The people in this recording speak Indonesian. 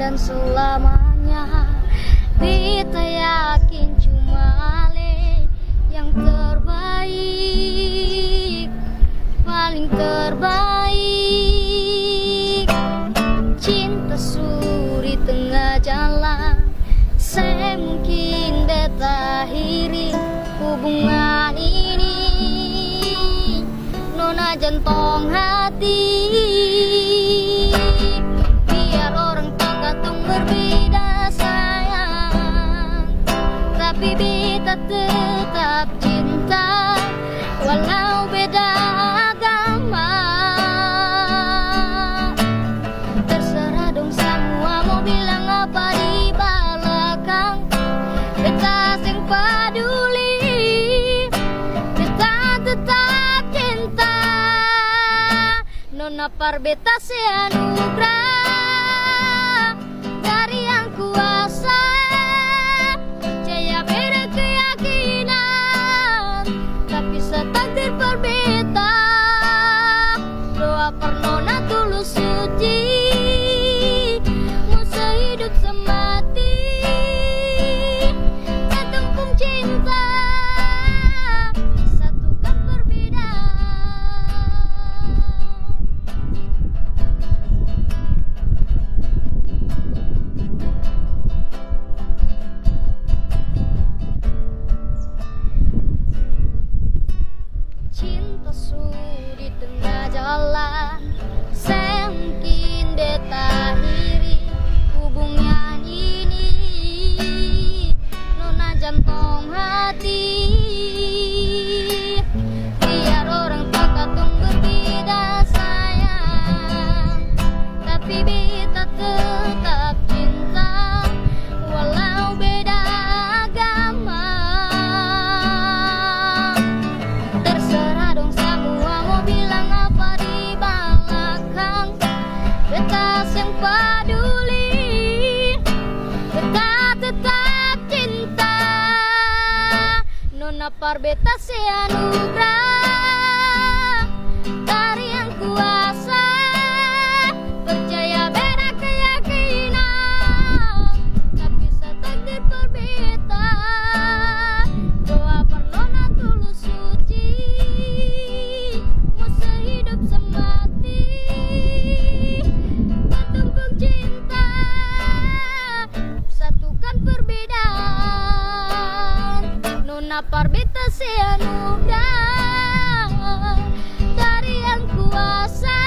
dan selamanya. Beta yakin cuma Ale yang terbaik, paling terbaik. Cinta suri tengah jalan, saya mungkin beta akhiri hubungan ini. Nona jantong hati, biar orang katong berbeda sayang, tapi beta tetap cinta walau beda agama. Terserah dong semua mau bilang apa di belakang, beta sing peduli, beta tetap cinta. Nona par beta se anugerah dari yang kuasa, percaya beda keyakinan, tapi setakdir per beta. Doa per nona tulus suci, mau sehidup semati, datang pun cinta, satukan perbedaan. Cinta suri tengah jalan, saya mungkin beta akhiri hubungan ini. Nona jantong hati, biar orang tak katong berbeda sayang, tapi beta tetap cinta walau beda agama. Terserah dong semua mau bilang apa di belakang, beta yang peduli, beta tetap cinta. Nona par beta se anugerah dari yang kuasa, percaya beda keyakinan, tapi setakdir per beta. Doa per nona tulus suci, mau sehidup semati, bertumpuk cinta, satukan perbedaan. Nona par beta se anugerah dari yang kuasa,